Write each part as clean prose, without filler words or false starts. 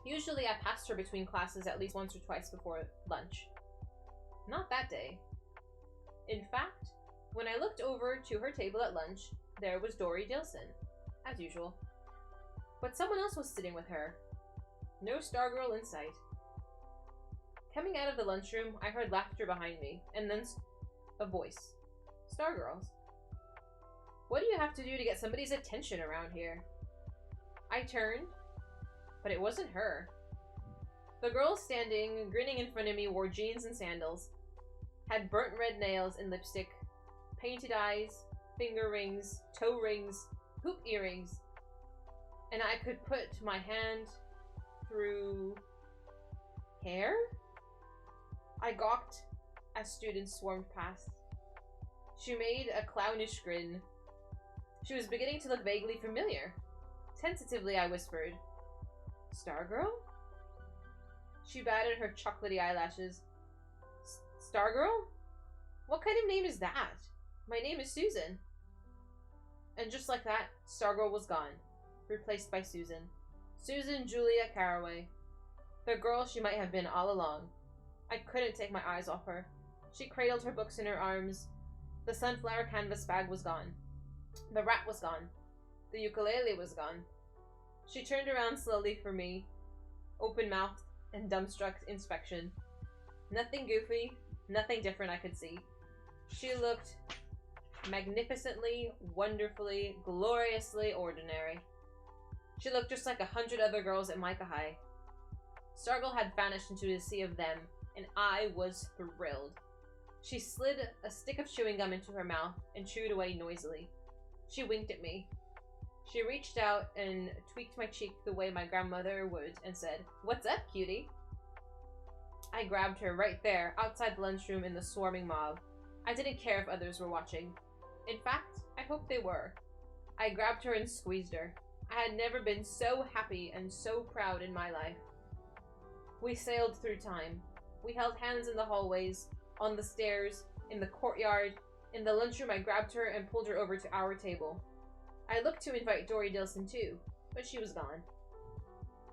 Usually I passed her between classes at least once or twice before lunch. Not that day. In fact, when I looked over to her table at lunch, there was Dory Dilson, as usual. But someone else was sitting with her. No Stargirl in sight. Coming out of the lunchroom, I heard laughter behind me, and then a voice. Stargirl's. What do you have to do to get somebody's attention around here? I turned, but it wasn't her. The girl standing, grinning in front of me, wore jeans and sandals, had burnt red nails and lipstick, painted eyes, finger rings, toe rings, hoop earrings, and I could put my hand through hair? I gawked as students swarmed past. She made a clownish grin. She was beginning to look vaguely familiar. Tentatively, I whispered, Stargirl? She batted her chocolatey eyelashes. Stargirl? What kind of name is that? My name is Susan. And just like that, Stargirl was gone, replaced by Susan. Susan Julia Caraway. The girl she might have been all along. I couldn't take my eyes off her. She cradled her books in her arms. The sunflower canvas bag was gone. The rat was gone. The ukulele was gone. She turned around slowly for me, open-mouthed and dumbstruck inspection. Nothing goofy, nothing different I could see. She looked magnificently, wonderfully, gloriously ordinary. She looked just like 100 other girls at Micah High. Stargirl had vanished into the sea of them, and I was thrilled. She slid a stick of chewing gum into her mouth and chewed away noisily. She winked at me. She reached out and tweaked my cheek the way my grandmother would and said, "What's up, cutie?" I grabbed her right there, outside the lunchroom in the swarming mob. I didn't care if others were watching. In fact, I hoped they were. I grabbed her and squeezed her. I had never been so happy and so proud in my life. We sailed through time. We held hands in the hallways, on the stairs, in the courtyard. In the lunchroom, I grabbed her and pulled her over to our table. I looked to invite Dory Dilson too, but she was gone.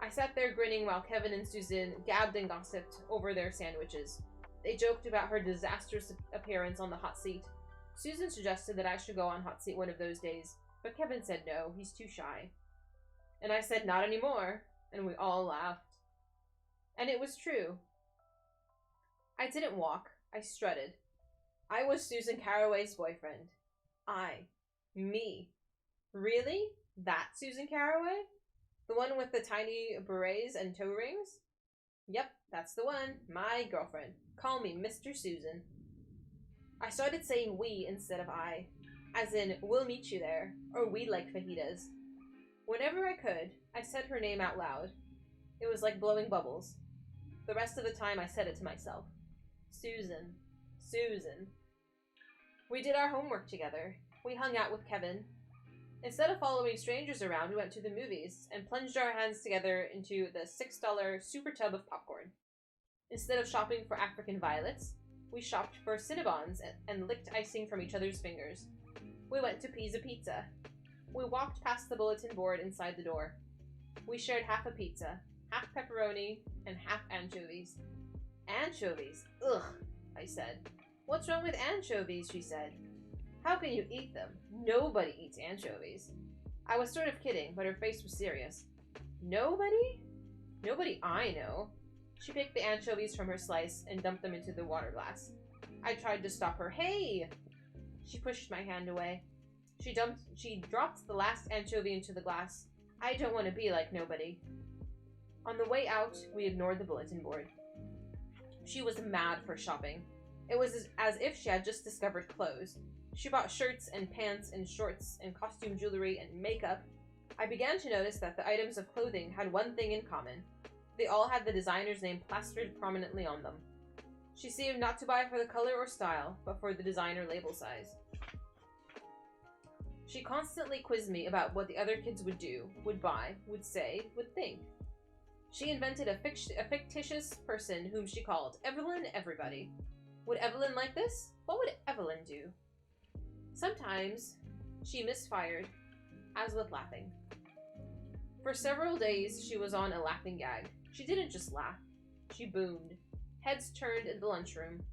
I sat there grinning while Kevin and Susan gabbed and gossiped over their sandwiches. They joked about her disastrous appearance on the hot seat. Susan suggested that I should go on hot seat one of those days, but Kevin said no, he's too shy. And I said not anymore, and we all laughed. And it was true. I didn't walk, I strutted. I was Susan Caraway's boyfriend. Me. Really? That Susan Caraway? The one with the tiny berets and toe rings? Yep, that's the one. My girlfriend. Call me Mr. Susan. I started saying we instead of I. As in, we'll meet you there, or we'd like fajitas. Whenever I could, I said her name out loud. It was like blowing bubbles. The rest of the time I said it to myself. Susan. Susan. We did our homework together. We hung out with Kevin. Instead of following strangers around, we went to the movies and plunged our hands together into the $6 super tub of popcorn. Instead of shopping for African violets, we shopped for Cinnabons and licked icing from each other's fingers. We went to Pizza. We walked past the bulletin board inside the door. We shared half a pizza, half pepperoni, and half anchovies. Anchovies? Ugh, I said. What's wrong with anchovies, she said. How can you eat them? Nobody eats anchovies. I was sort of kidding, but her face was serious. Nobody? Nobody I know. She picked the anchovies from her slice and dumped them into the water glass. I tried to stop her. Hey! She pushed my hand away. She dropped the last anchovy into the glass. I don't want to be like nobody. On the way out, we ignored the bulletin board. She was mad for shopping. It was as if she had just discovered clothes. She bought shirts and pants and shorts and costume jewelry and makeup. I began to notice that the items of clothing had one thing in common. They all had the designer's name plastered prominently on them. She seemed not to buy for the color or style, but for the designer label size. She constantly quizzed me about what the other kids would do, would buy, would say, would think. She invented a fictitious person whom she called Evelyn Everybody. Would Evelyn like this? What would Evelyn do? Sometimes she misfired, as with laughing. For several days, she was on a laughing gag. She didn't just laugh. She boomed. Heads turned in the lunchroom.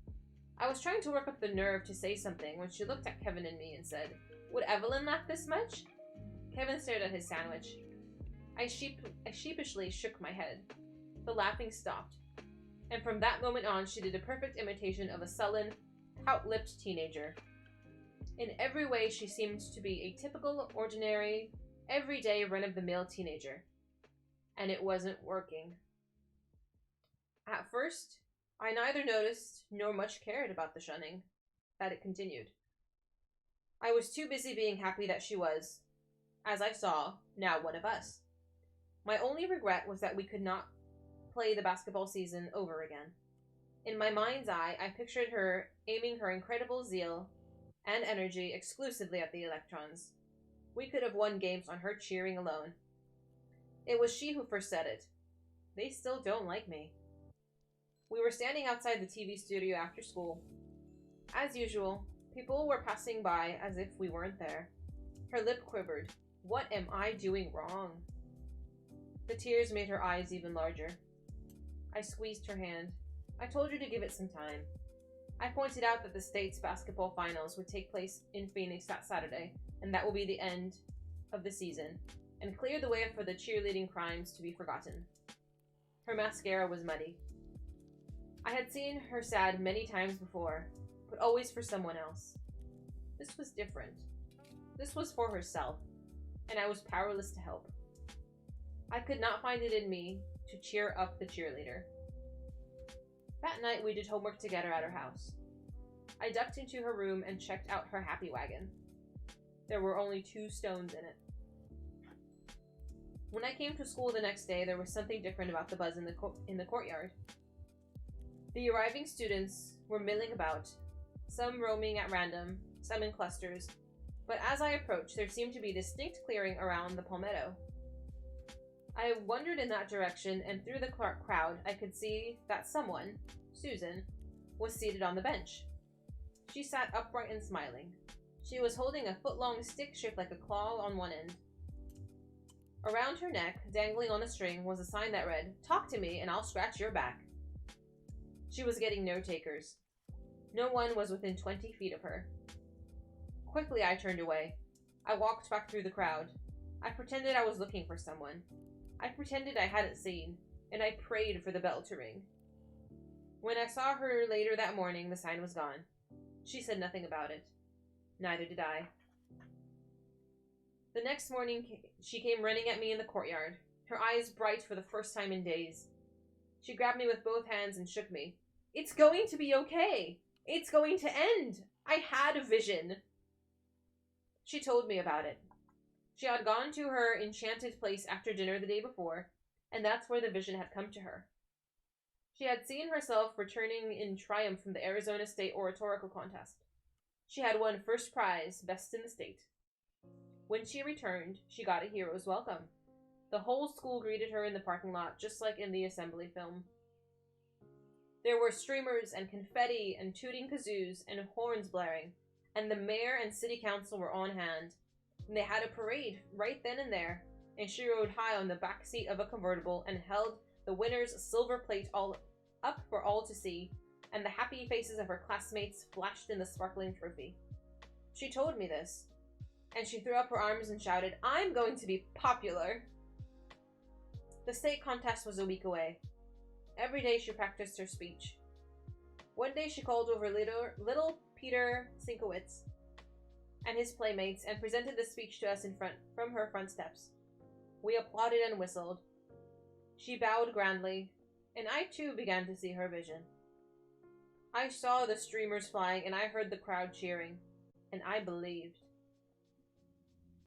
I was trying to work up the nerve to say something when she looked at Kevin and me and said, "Would Evelyn laugh this much?" Kevin stared at his sandwich. I sheepishly shook my head. The laughing stopped. And from that moment on, she did a perfect imitation of a sullen, pout-lipped teenager. In every way, she seemed to be a typical, ordinary, everyday run-of-the-mill teenager. And it wasn't working. At first, I neither noticed nor much cared about the shunning that it continued. I was too busy being happy that she was, as I saw, now one of us. My only regret was that we could not play the basketball season over again. In my mind's eye, I pictured her aiming her incredible zeal and energy exclusively at the Electrons. We could have won games on her cheering alone. It was she who first said it. "They still don't like me." We were standing outside the TV studio after school. As usual, people were passing by as if we weren't there. Her lip quivered. What am I doing wrong? The tears made her eyes even larger. I squeezed her hand. I told her to give it some time. I pointed out that the state's basketball finals would take place in Phoenix that Saturday, and that will be the end of the season, and clear the way for the cheerleading crimes to be forgotten. Her mascara was muddy. I had seen her sad many times before, but always for someone else. This was different. This was for herself, and I was powerless to help. I could not find it in me to cheer up the cheerleader. That night we did homework together at her house. I ducked into her room and checked out her happy wagon. There were only 2 stones in it. When I came to school the next day, there was something different about the buzz in the courtyard. The arriving students were milling about, some roaming at random, some in clusters, but as I approached, there seemed to be distinct clearing around the palmetto. I wandered in that direction, and through the crowd, I could see that someone, Susan, was seated on the bench. She sat upright and smiling. She was holding a foot-long stick shaped like a claw on one end. Around her neck, dangling on a string, was a sign that read, "Talk to me and I'll scratch your back." She was getting no takers. No one was within 20 feet of her. Quickly, I turned away. I walked back through the crowd. I pretended I was looking for someone. I pretended I hadn't seen, and I prayed for the bell to ring. When I saw her later that morning, the sign was gone. She said nothing about it. Neither did I. The next morning, she came running at me in the courtyard, her eyes bright for the first time in days. She grabbed me with both hands and shook me. "It's going to be okay. It's going to end. I had a vision." She told me about it. She had gone to her enchanted place after dinner the day before, and that's where the vision had come to her. She had seen herself returning in triumph from the Arizona State Oratorical Contest. She had won first prize, best in the state. When she returned, she got a hero's welcome. The whole school greeted her in the parking lot, just like in the assembly film. There were streamers and confetti and tooting kazoos and horns blaring, and the mayor and city council were on hand. And they had a parade right then and there, and she rode high on the back seat of a convertible and held the winner's silver plate all up for all to see, and the happy faces of her classmates flashed in the sparkling trophy. She told me this, and she threw up her arms and shouted, "I'm going to be popular!" The state contest was a week away. Every day she practiced her speech. One day she called over little Peter Sinkowitz and his playmates and presented the speech to us from her front steps. We applauded and whistled. She bowed grandly, and I too began to see her vision. I saw the streamers flying, and I heard the crowd cheering, and I believed.